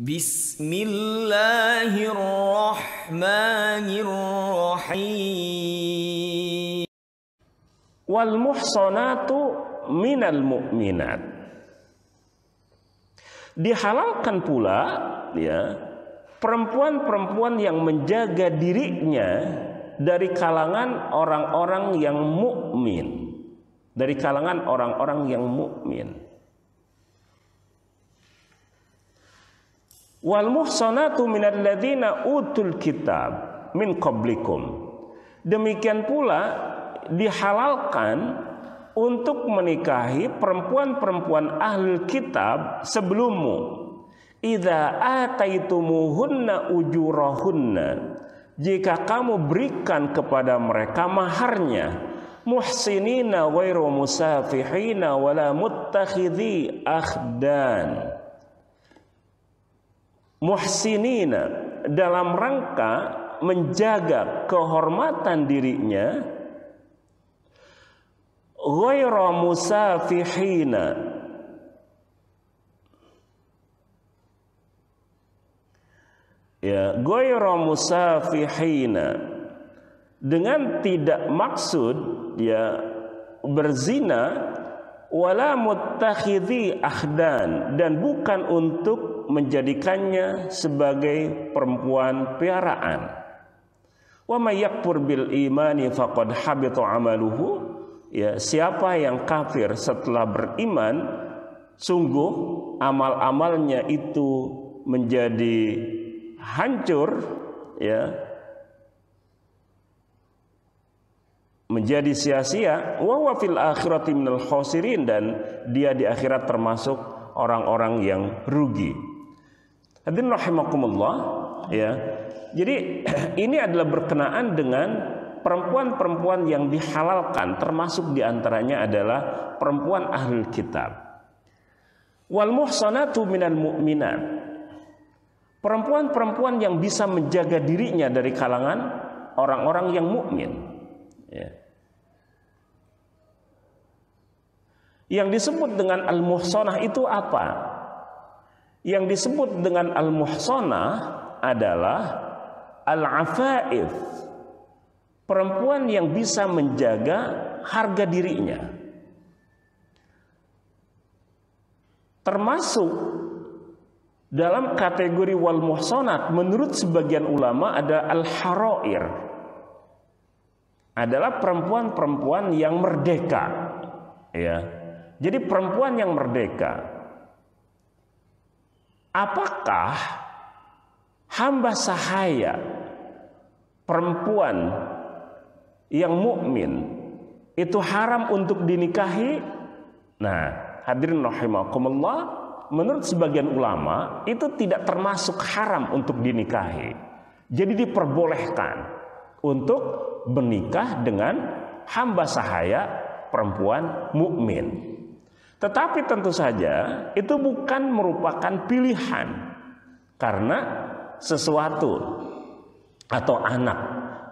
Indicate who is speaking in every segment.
Speaker 1: Bismillahirrahmanirrahim.
Speaker 2: Wal muhsanatu minal mu'minat. Dihalalkan pula ya perempuan-perempuan yang menjaga dirinya dari kalangan orang-orang yang mukmin. Dari kalangan orang-orang yang mukmin. Wal muhsanatu minal ladzina utul kitab min qablikum. Demikian pula dihalalkan untuk menikahi perempuan-perempuan ahli kitab sebelummu. Idza ataitumuhunna ujurahunna, jika kamu berikan kepada mereka maharnya, muhsinina ghairu musafihina wala muttakhidhi akhdan. Muhsinina dalam rangka menjaga kehormatan dirinya, ghairu musafihina, ya, ghairu musafihina, dengan tidak maksud ya berzina, wala muttakhidhi akhdan, dan bukan untuk menjadikannya sebagai perempuan piaraan. Wa may yakfur bil imani faqad habita amaluhu. Ya, siapa yang kafir setelah beriman, sungguh amal-amalnya itu menjadi hancur, ya, menjadi sia-sia. Wa huwa fil akhirati minal khosirin, dan dia di akhirat termasuk orang-orang yang rugi. Hadirin rahimakumullah, ya. Jadi ini adalah berkenaan dengan perempuan-perempuan yang dihalalkan, termasuk diantaranya adalah perempuan ahli kitab. Wal muhsanatu minal mu'minat, perempuan-perempuan yang bisa menjaga dirinya dari kalangan orang-orang yang mukmin. Ya. Yang disebut dengan al-muhsanah itu apa? Yang disebut dengan al-muhsanah adalah al-afa'if, perempuan yang bisa menjaga harga dirinya. Termasuk dalam kategori wal muhsanat menurut sebagian ulama ada al-harair, adalah perempuan-perempuan yang merdeka, ya. Jadi perempuan yang merdeka. Apakah hamba sahaya perempuan yang mukmin itu haram untuk dinikahi? Nah, hadirin rahimakumullah, menurut sebagian ulama itu tidak termasuk haram untuk dinikahi. Jadi diperbolehkan untuk menikah dengan hamba sahaya perempuan mukmin. Tetapi tentu saja itu bukan merupakan pilihan, karena sesuatu atau anak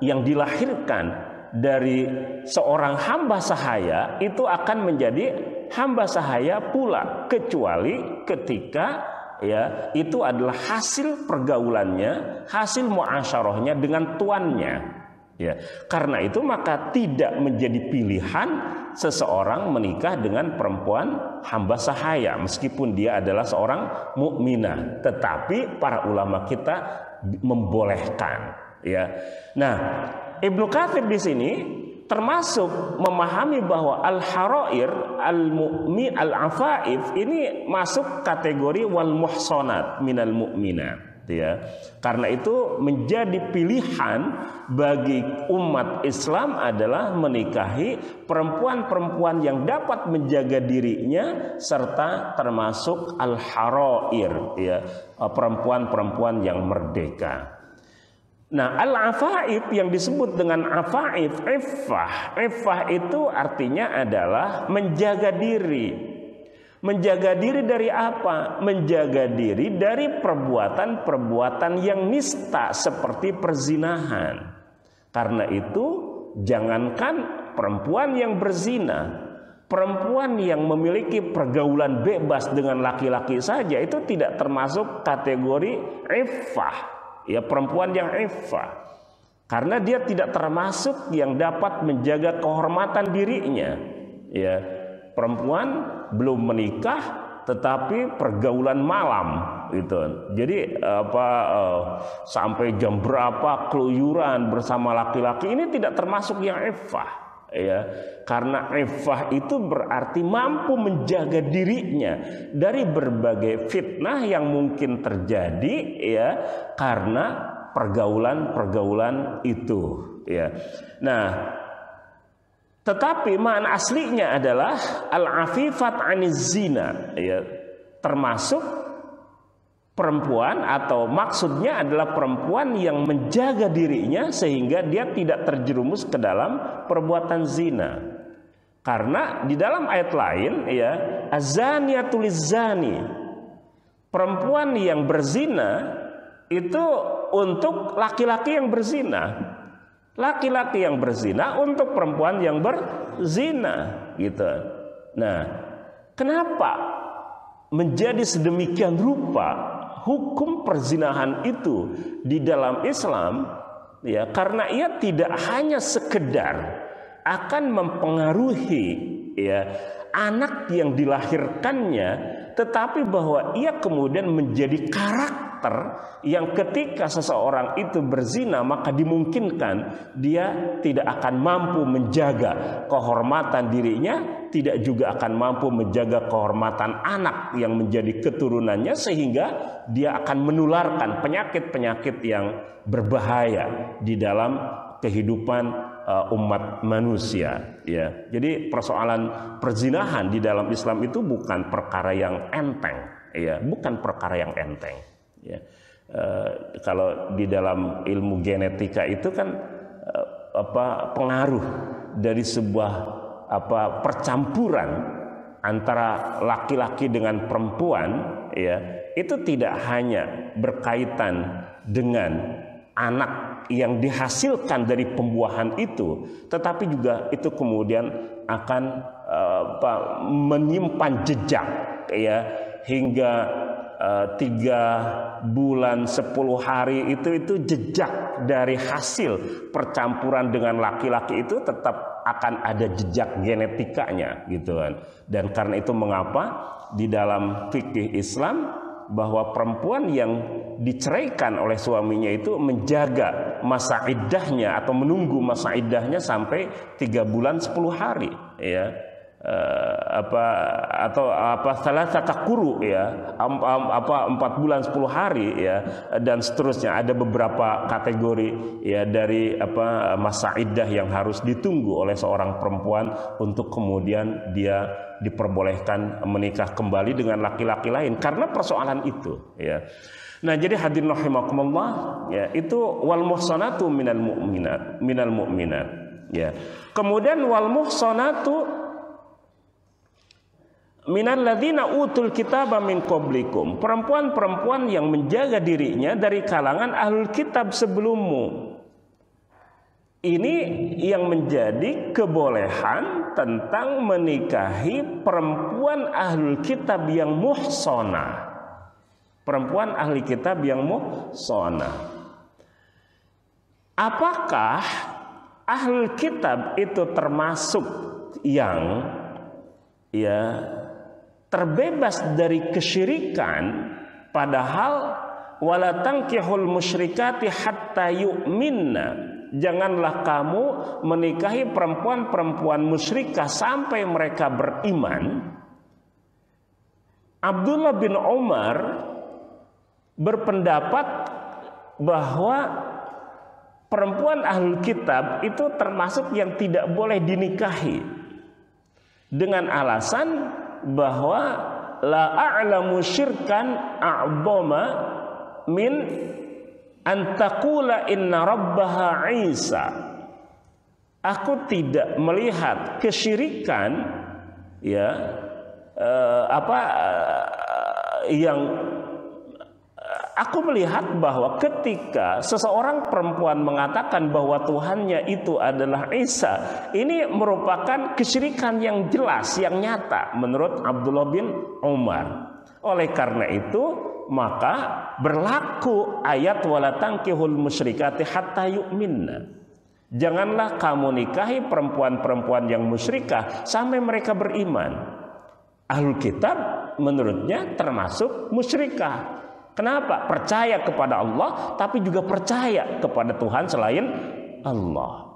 Speaker 2: yang dilahirkan dari seorang hamba sahaya itu akan menjadi hamba sahaya pula, kecuali ketika ya itu adalah hasil pergaulannya, hasil muasyarahnya dengan tuannya. Ya, karena itu maka tidak menjadi pilihan seseorang menikah dengan perempuan hamba sahaya meskipun dia adalah seorang mukminah, tetapi para ulama kita membolehkan, ya. Nah, Ibnu Katsir di sini termasuk memahami bahwa al-harair, al-mu'min, al-afaif ini masuk kategori wal muhsanat minal mu'minat. Ya, karena itu menjadi pilihan bagi umat Islam adalah menikahi perempuan-perempuan yang dapat menjaga dirinya serta termasuk al-harair, ya, perempuan-perempuan yang merdeka. Nah, al-afaif yang disebut dengan afaif, iffah itu artinya adalah menjaga diri. Menjaga diri dari apa? Menjaga diri dari perbuatan-perbuatan yang nista seperti perzinahan. Karena itu jangankan perempuan yang berzina, perempuan yang memiliki pergaulan bebas dengan laki-laki saja itu tidak termasuk kategori iffah, ya, perempuan yang iffah. Karena dia tidak termasuk yang dapat menjaga kehormatan dirinya. Ya, perempuan belum menikah tetapi pergaulan malam gitu. Jadi sampai jam berapa keluyuran bersama laki-laki ini tidak termasuk yang iffah. Ya, karena iffah itu berarti mampu menjaga dirinya dari berbagai fitnah yang mungkin terjadi, ya, karena pergaulan itu, ya. Nah, tetapi makna aslinya adalah al-afifat aniz zina, ya, termasuk perempuan atau maksudnya adalah perempuan yang menjaga dirinya sehingga dia tidak terjerumus ke dalam perbuatan zina. Karena di dalam ayat lain, ya, az-zaniyatu liz-zani, perempuan yang berzina itu untuk laki-laki yang berzina, laki-laki yang berzina untuk perempuan yang berzina, gitu. Nah, kenapa menjadi sedemikian rupa hukum perzinahan itu di dalam Islam? Ya, karena ia tidak hanya sekedar akan mempengaruhi, ya, anak yang dilahirkannya, tetapi bahwa ia kemudian menjadi karakter yang ketika seseorang itu berzina maka dimungkinkan dia tidak akan mampu menjaga kehormatan dirinya, tidak juga akan mampu menjaga kehormatan anak yang menjadi keturunannya, sehingga dia akan menularkan penyakit-penyakit yang berbahaya di dalam kehidupan umat manusia, ya. Jadi persoalan perzinahan di dalam Islam itu bukan perkara yang enteng, ya, bukan perkara yang enteng, ya. Kalau di dalam ilmu genetika itu kan pengaruh dari sebuah percampuran antara laki-laki dengan perempuan, ya, itu tidak hanya berkaitan dengan anak yang dihasilkan dari pembuahan itu, tetapi juga itu kemudian akan menyimpan jejak, ya, hingga 3 bulan 10 hari itu jejak dari hasil percampuran dengan laki-laki itu tetap akan ada jejak genetikanya, gitu kan. Dan karena itu mengapa di dalam fikih Islam bahwa perempuan yang diceraikan oleh suaminya itu menjaga masa iddahnya atau menunggu masa iddahnya sampai 3 bulan 10 hari, ya, salasata quru, ya, 4 bulan 10 hari, ya, dan seterusnya. Ada beberapa kategori, ya, dari masa iddah yang harus ditunggu oleh seorang perempuan untuk kemudian dia diperbolehkan menikah kembali dengan laki-laki lain karena persoalan itu, ya. Nah, jadi hadirin rahimakumullah, ya, itu wal muhsanatu minal mu'minat, ya. Kemudian wal muhsanatu minal ladzina utul kitaba min qablikum, perempuan-perempuan yang menjaga dirinya dari kalangan ahlul kitab sebelummu. Ini yang menjadi kebolehan tentang menikahi perempuan ahlul kitab yang muhsanah. Perempuan ahli kitab yang muhsanah. Apakah ahlul kitab itu termasuk yang, ya, terbebas dari kesyirikan, padahal wala tankihul musyrikati hatta yu'minna, janganlah kamu menikahi perempuan-perempuan musyrikah sampai mereka beriman. Abdullah bin Umar berpendapat bahwa perempuan ahlul kitab itu termasuk yang tidak boleh dinikahi dengan alasan bahwa la a'lamu syirkan a'dhama min antaqula inna rabbaha Isa. Aku tidak melihat kesyirikan, ya, yang Aku melihat bahwa ketika seseorang perempuan mengatakan bahwa Tuhannya itu adalah Isa, ini merupakan kesyirikan yang jelas, yang nyata menurut Abdullah bin Umar. Oleh karena itu, maka berlaku ayat wala tankihul musyrikati hatta yu'minna. Janganlah kamu nikahi perempuan-perempuan yang musyrikah sampai mereka beriman. Ahlul kitab menurutnya termasuk musyrikah. Kenapa? Percaya kepada Allah, tapi juga percaya kepada Tuhan selain Allah.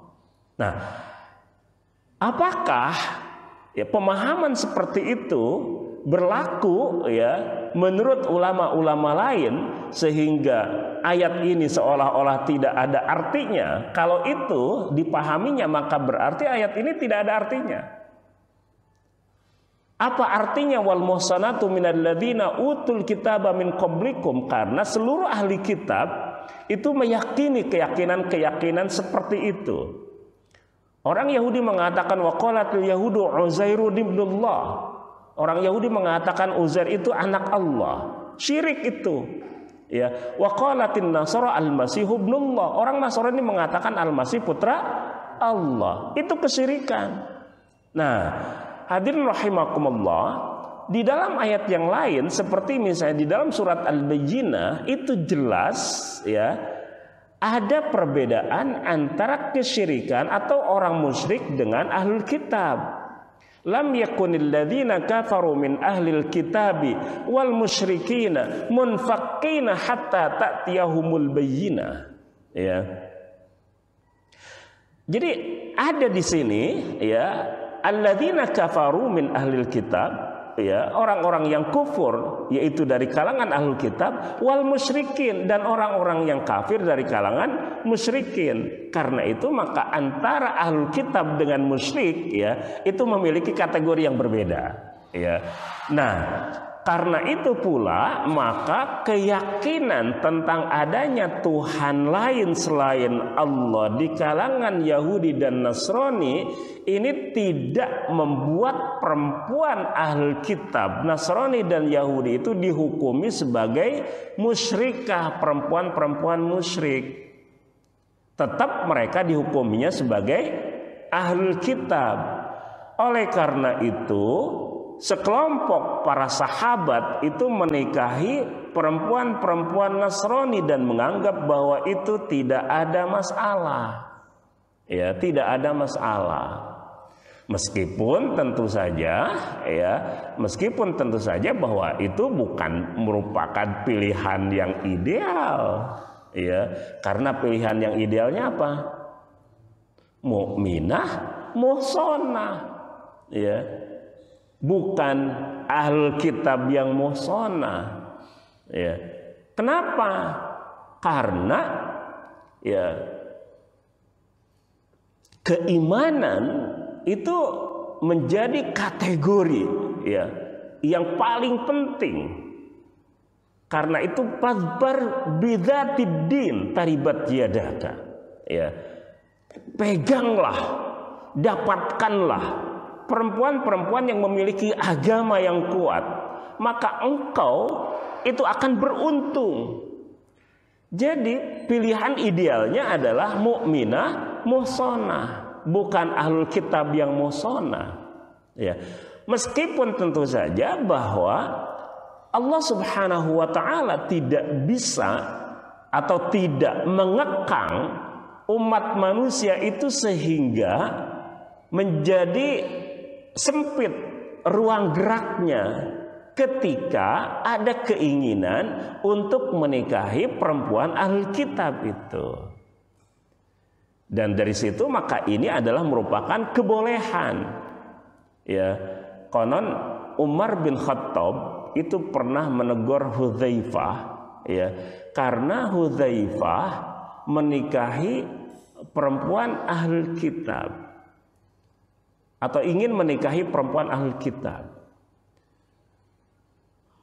Speaker 2: Nah, apakah pemahaman seperti itu berlaku menurut ulama-ulama lain sehingga ayat ini seolah-olah tidak ada artinya? Kalau itu dipahaminya, maka berarti ayat ini tidak ada artinya. Apa artinya wal muhsanatu minal ladzina utul kitaba min qablikum? Karena seluruh ahli kitab itu meyakini keyakinan seperti itu. Orang Yahudi mengatakan waqalatul yahudu Uzairun ibnullah. Orang Yahudi mengatakan Uzair itu anak Allah. Syirik itu. Ya, waqalatin nasara al-masihu ibnullah. Orang Nasrani mengatakan al-masih putra Allah. Itu kesyirikan. Nah, hadirin rahimakumullah, di dalam ayat yang lain seperti misalnya di dalam surat Al-Bayyinah itu jelas ada perbedaan antara kesyirikan atau orang musyrik dengan ahlul kitab. Lam yakunil ladzina kafaru min ahlil kitabi wal musyrikina munfaqqina hatta ta'tiyahumul bayyinah. Jadi ada di sini alladzina kafaru min ahlil kitab, orang-orang yang kufur yaitu dari kalangan ahlul kitab, wal musyrikin, dan orang-orang yang kafir dari kalangan musyrikin. Karena itu maka antara ahlul kitab dengan musyrik itu memiliki kategori yang berbeda. Nah, karena itu pula maka keyakinan tentang adanya Tuhan lain selain Allah di kalangan Yahudi dan Nasrani ini tidak membuat perempuan ahlul kitab Nasrani dan Yahudi itu dihukumi sebagai musyrikah, perempuan-perempuan musyrik. Tetap mereka dihukuminya sebagai ahlul kitab. Oleh karena itu sekelompok para sahabat itu menikahi perempuan-perempuan Nasrani dan menganggap bahwa itu tidak ada masalah. Tidak ada masalah. Meskipun tentu saja bahwa itu bukan merupakan pilihan yang ideal. Karena pilihan yang idealnya apa? Mukminah, muhsanah. Bukan ahlul kitab yang muhsanah. Kenapa? Karena keimanan itu menjadi kategori yang paling penting. Karena itu fadbar bidzatid din taribat yadaka. Peganglah, dapatkanlah perempuan-perempuan yang memiliki agama yang kuat, maka engkau itu akan beruntung. Jadi pilihan idealnya adalah mukminah muhsanah, bukan ahlul kitab yang muhsanah. Meskipun tentu saja bahwa Allah Subhanahu wa taala tidak bisa atau tidak mengekang umat manusia itu sehingga menjadi sempit ruang geraknya ketika ada keinginan untuk menikahi perempuan ahlul kitab itu. Dan dari situ maka ini adalah merupakan kebolehan. Konon Umar bin Khattab itu pernah menegur Hudzaifah karena Hudzaifah menikahi perempuan ahlul kitab atau ingin menikahi perempuan ahlul kitab.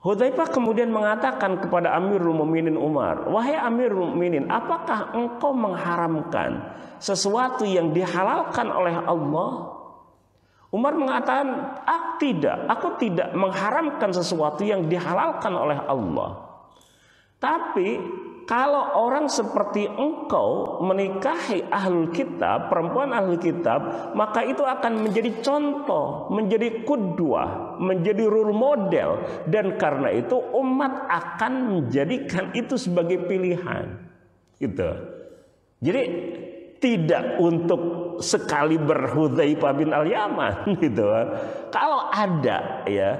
Speaker 2: Hudzaifah kemudian mengatakan kepada Amirul Mukminin Umar, "Wahai Amirul Mukminin, apakah engkau mengharamkan sesuatu yang dihalalkan oleh Allah?" Umar mengatakan, tidak, aku tidak mengharamkan sesuatu yang dihalalkan oleh Allah. Tapi kalau orang seperti engkau menikahi ahlul kitab, perempuan ahlul kitab, maka itu akan menjadi contoh, menjadi qudwah, menjadi role model. Dan karena itu umat akan menjadikan itu sebagai pilihan. Gitu. Jadi tidak untuk sekali berHudzaifah bin Al-Yaman gitu. Kalau ada ya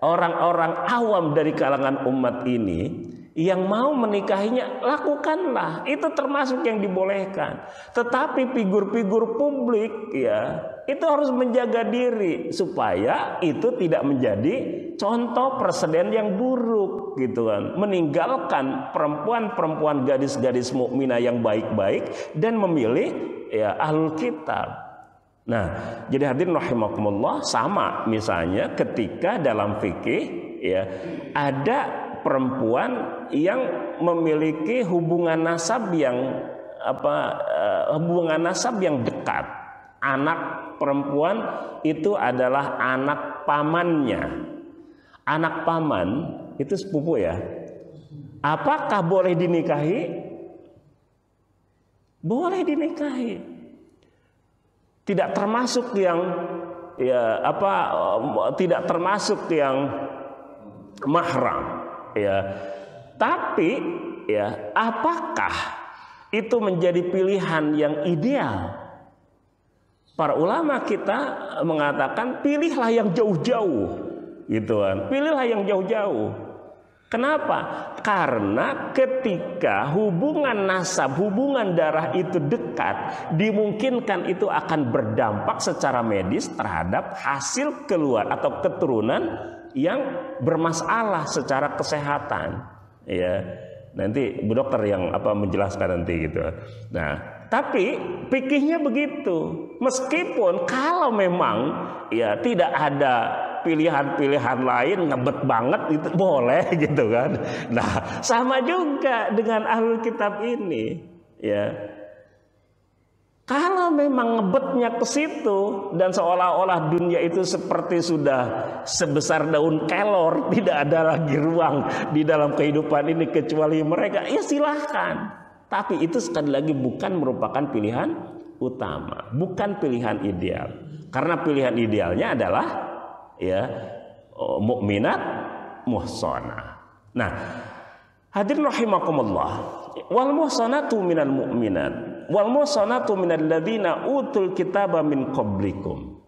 Speaker 2: orang-orang awam dari kalangan umat ini yang mau menikahinya, lakukanlah. Itu termasuk yang dibolehkan. Tetapi figur-figur publik ya, itu harus menjaga diri supaya itu tidak menjadi contoh presiden yang buruk gitu kan. Meninggalkan perempuan-perempuan, gadis-gadis mukminah yang baik-baik dan memilih ya ahlul kitab. Nah, jadi hadirin rahimakumullah, sama misalnya ketika dalam fikih ya ada perempuan yang memiliki hubungan nasab yang hubungan nasab yang dekat. Anak perempuan itu adalah anak pamannya. Anak paman itu sepupu ya. Apakah boleh dinikahi? Boleh dinikahi. Tidak termasuk yang tidak termasuk yang mahram. Ya, tapi ya, apakah itu menjadi pilihan yang ideal? Para ulama kita mengatakan pilihlah yang jauh-jauh, gitu kan? Pilihlah yang jauh-jauh. Kenapa? Karena ketika hubungan nasab, hubungan darah itu dekat, dimungkinkan itu akan berdampak secara medis terhadap hasil keluar atau keturunan yang bermasalah secara kesehatan, ya. Nanti Bu Dokter yang menjelaskan nanti gitu. Nah, tapi fikihnya begitu. Meskipun kalau memang ya tidak ada pilihan-pilihan lain ngebet banget itu boleh gitu kan. Nah, sama juga dengan ahlul kitab ini, ya. Kalau memang ngebetnya ke situ dan seolah-olah dunia itu seperti sudah sebesar daun kelor, tidak ada lagi ruang di dalam kehidupan ini kecuali mereka, ya silahkan. Tapi itu sekali lagi bukan merupakan pilihan utama, bukan pilihan ideal. Karena pilihan idealnya adalah ya mukminat muhsanah. Nah, hadirin rahimakumullah, wal muhsanatu minal mu'minat wal muhsanatu minal ladzina utul kitaba min qablikum.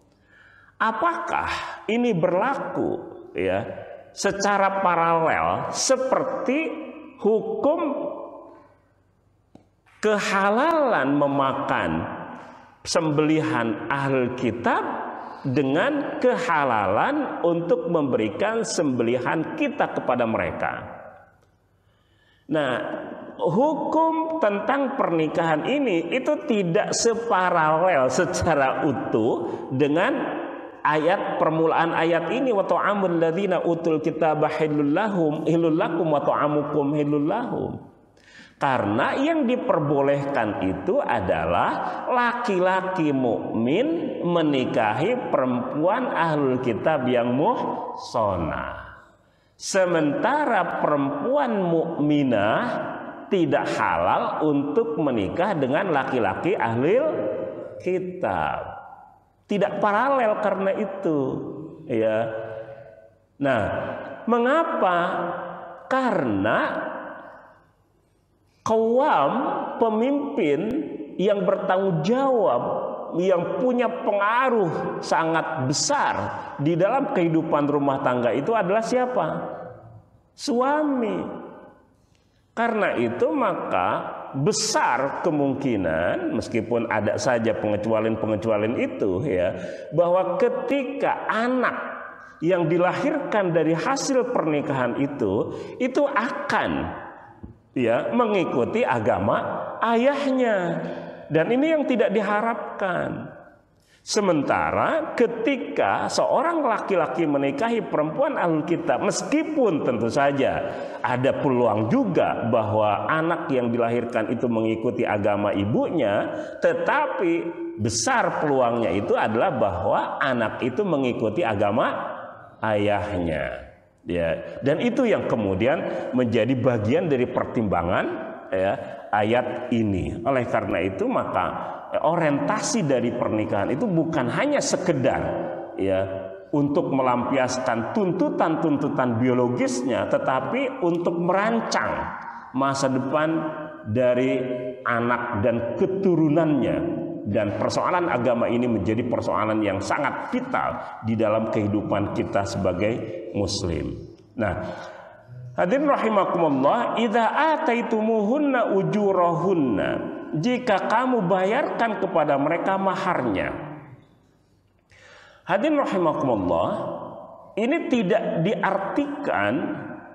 Speaker 2: Apakah ini berlaku ya secara paralel seperti hukum kehalalan memakan sembelihan ahlul kitab dengan kehalalan untuk memberikan sembelihan kita kepada mereka? Nah, hukum tentang pernikahan ini itu tidak separalel secara utuh dengan ayat permulaan ayat ini, wa ta'amul ladzina utul kitaba halul lakum wa ta'amukum halul lahum. Karena yang diperbolehkan itu adalah laki-laki mukmin menikahi perempuan ahlul kitab yang muhsanah. Sementara perempuan mukminah tidak halal untuk menikah dengan laki-laki ahlul kitab. Tidak paralel karena itu, ya. Nah, mengapa? Karena qawam, pemimpin yang bertanggung jawab, yang punya pengaruh sangat besar di dalam kehidupan rumah tangga itu adalah siapa? Suami. Karena itu maka besar kemungkinan, meskipun ada saja pengecualian-pengecualian itu ya, bahwa ketika anak yang dilahirkan dari hasil pernikahan itu akan ya mengikuti agama ayahnya. Dan ini yang tidak diharapkan. Sementara ketika seorang laki-laki menikahi perempuan ahlul kitab, meskipun tentu saja ada peluang juga bahwa anak yang dilahirkan itu mengikuti agama ibunya, tetapi besar peluangnya itu adalah bahwa anak itu mengikuti agama ayahnya. Ya, dan itu yang kemudian menjadi bagian dari pertimbangan ya ayat ini. Oleh karena itu maka orientasi dari pernikahan itu bukan hanya sekedar ya untuk melampiaskan tuntutan-tuntutan biologisnya, tetapi untuk merancang masa depan dari anak dan keturunannya. Dan persoalan agama ini menjadi persoalan yang sangat vital di dalam kehidupan kita sebagai muslim. Nah, hadirin rahimakumullah, idza ataitumuhunna ujurahunna, jika kamu bayarkan kepada mereka maharnya. Hadirin rahimakumullah, ini tidak diartikan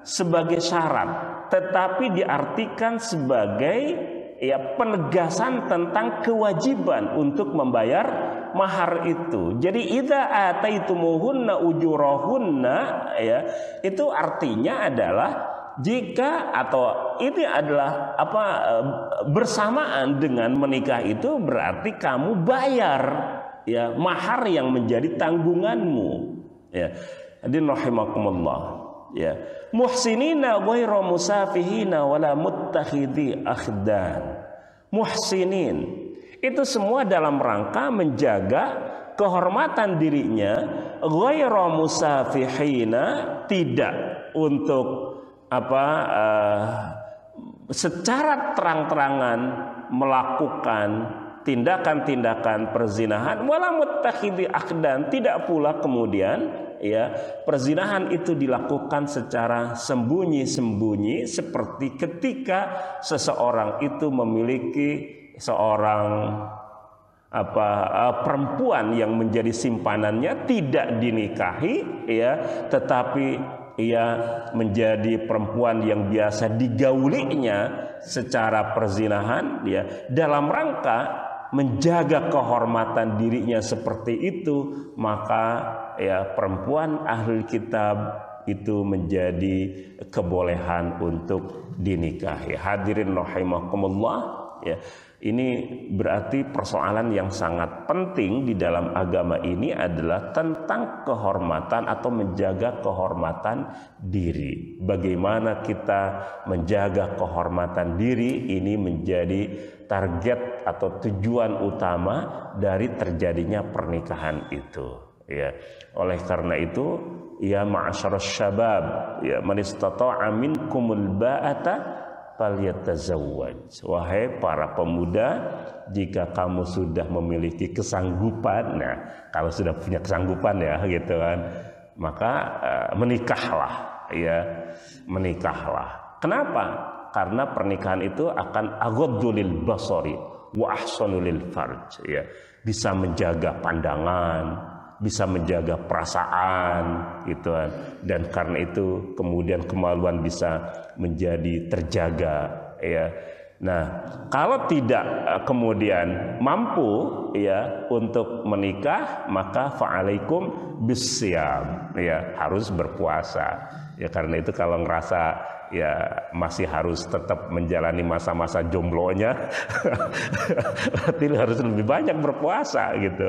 Speaker 2: sebagai syarat, tetapi diartikan sebagai ya penegasan tentang kewajiban untuk membayar mahar itu. Jadi idza ataitumuhunna ujurahunna ya, itu artinya adalah jika atau ini adalah apa bersamaan dengan menikah itu berarti kamu bayar ya mahar yang menjadi tanggunganmu ya. Hadirin rahimakumullah. Ya, muhsinina ghairu musafihina wala muttakhidhi akhdan. Muhsinin itu semua dalam rangka menjaga kehormatan dirinya, ghairu musafihina, tidak untuk apa secara terang-terangan melakukan tindakan-tindakan perzinahan, wala muttakhidhi akhdan, tidak pula kemudian ya perzinahan itu dilakukan secara sembunyi-sembunyi seperti ketika seseorang itu memiliki seorang perempuan yang menjadi simpanannya tidak dinikahi ya, tetapi ia menjadi perempuan yang biasa digaulinya secara perzinahan ya, dalam rangka menjaga kehormatan dirinya seperti itu, maka ya perempuan ahli kitab itu menjadi kebolehan untuk dinikahi. Hadirin rahimakumullah ya. Ini berarti persoalan yang sangat penting di dalam agama ini adalah tentang kehormatan atau menjaga kehormatan diri. Bagaimana kita menjaga kehormatan diri ini menjadi target atau tujuan utama dari terjadinya pernikahan itu. Ya, oleh karena itu, ya ma'asyaras syabab, ya man istata'a minkumul ba'ata falyatazawwaj. Wahai para pemuda, jika kamu sudah memiliki kesanggupan, nah kalau sudah punya kesanggupan ya gitu kan, maka menikahlah, ya menikahlah. Kenapa? Karena pernikahan itu akan aghaddu lil basari wa ahsanu lil farj, ya bisa menjaga pandangan, bisa menjaga perasaan gitu kan. Dan karena itu kemudian kemaluan bisa menjadi terjaga ya. Nah, kalau tidak kemudian mampu ya untuk menikah, maka fa'alaikum bisyam, ya harus berpuasa. Ya karena itu kalau ngerasa ya masih harus tetap menjalani masa-masa jomblonya berarti harus lebih banyak berpuasa gitu,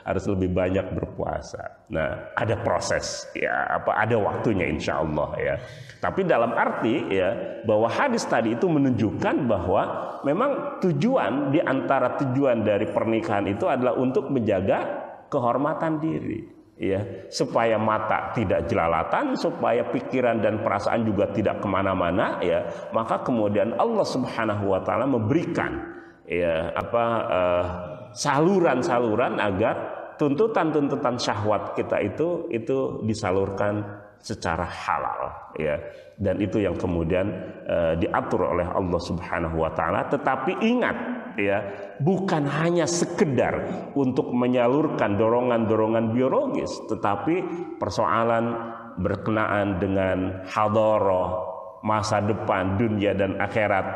Speaker 2: harus lebih banyak berpuasa. Nah ada proses ya, ada waktunya insya Allah ya. Tapi dalam arti ya bahwa hadis tadi itu menunjukkan bahwa memang tujuan di antara tujuan dari pernikahan itu adalah untuk menjaga kehormatan diri. Ya, supaya mata tidak jelalatan, supaya pikiran dan perasaan juga tidak kemana-mana, ya maka kemudian Allah Subhanahu Wa Taala memberikan ya saluran-saluran agar tuntutan-tuntutan syahwat kita itu disalurkan secara halal, ya. Dan itu yang kemudian diatur oleh Allah Subhanahu Wa Taala. Tetapi ingat, ya, bukan hanya sekedar untuk menyalurkan dorongan-dorongan biologis, tetapi persoalan berkenaan dengan hadarah, masa depan dunia dan akhirat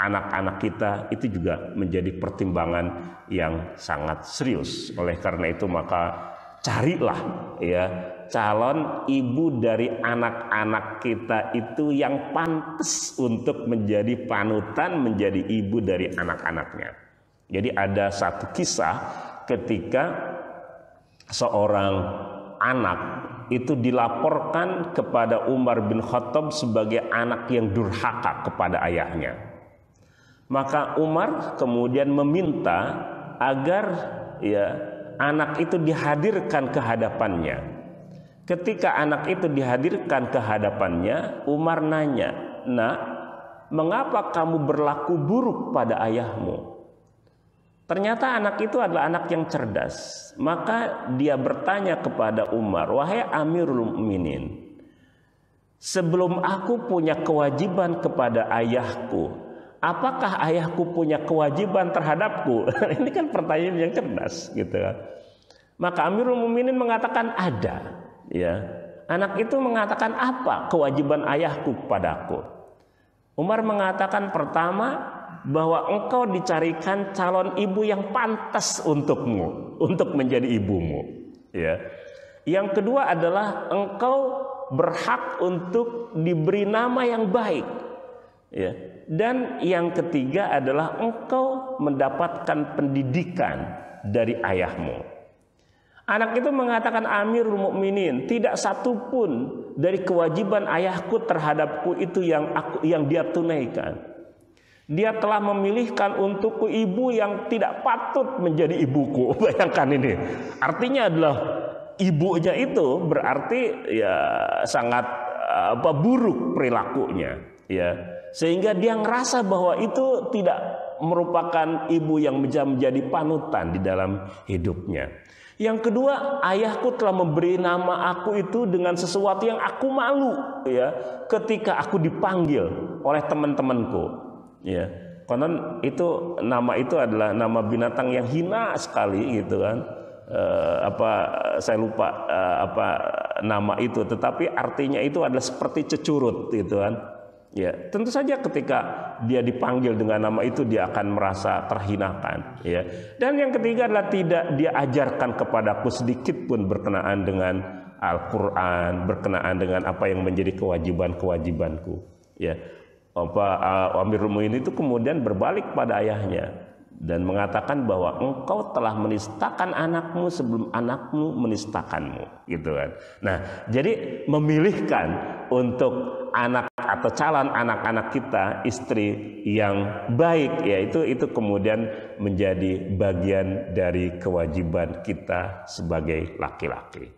Speaker 2: anak-anak kita itu juga menjadi pertimbangan yang sangat serius. Oleh karena itu maka carilah ya calon ibu dari anak-anak kita itu yang pantas untuk menjadi panutan, menjadi ibu dari anak-anaknya. Jadi ada satu kisah ketika seorang anak itu dilaporkan kepada Umar bin Khattab sebagai anak yang durhaka kepada ayahnya. Maka Umar kemudian meminta agar anak itu dihadirkan ke hadapannya. Ketika anak itu dihadirkan ke hadapannya, Umar nanya, "Nak, mengapa kamu berlaku buruk pada ayahmu?" Ternyata anak itu adalah anak yang cerdas. Maka dia bertanya kepada Umar, "Wahai Amirul Mukminin, sebelum aku punya kewajiban kepada ayahku, apakah ayahku punya kewajiban terhadapku?" Ini kan pertanyaan yang cerdas, gitu kan. Maka Amirul Mukminin mengatakan ada. Anak itu mengatakan, "Apa kewajiban ayahku padaku?" Umar mengatakan, pertama, bahwa engkau dicarikan calon ibu yang pantas untukmu, untuk menjadi ibumu. Yang kedua adalah engkau berhak untuk diberi nama yang baik. Dan yang ketiga adalah engkau mendapatkan pendidikan dari ayahmu. Anak itu mengatakan, "Amirul Mukminin, tidak satupun dari kewajiban ayahku terhadapku itu yang dia tunaikan. Dia telah memilihkan untukku ibu yang tidak patut menjadi ibuku." Bayangkan ini. Artinya adalah ibunya itu berarti sangat buruk perilakunya, sehingga dia ngerasa bahwa itu tidak merupakan ibu yang menjadi panutan di dalam hidupnya. Yang kedua, ayahku telah memberi nama aku itu dengan sesuatu yang aku malu, ketika aku dipanggil oleh teman-temanku. Konon itu nama itu adalah nama binatang yang hina sekali, gitu kan. Saya lupa nama itu, tetapi artinya itu adalah seperti cecurut, gitu kan. Tentu saja ketika dia dipanggil dengan nama itu dia akan merasa terhinakan. Dan yang ketiga adalah tidak dia ajarkan kepadaku sedikit pun berkenaan dengan Al-Quran, berkenaan dengan apa yang menjadi kewajiban-kewajibanku. Amirul Mukminin itu kemudian berbalik pada ayahnya dan mengatakan bahwa engkau telah menistakan anakmu sebelum anakmu menistakanmu, gitu kan. Nah, jadi memilihkan untuk anak atau calon anak-anak kita istri yang baik, itu kemudian menjadi bagian dari kewajiban kita sebagai laki-laki.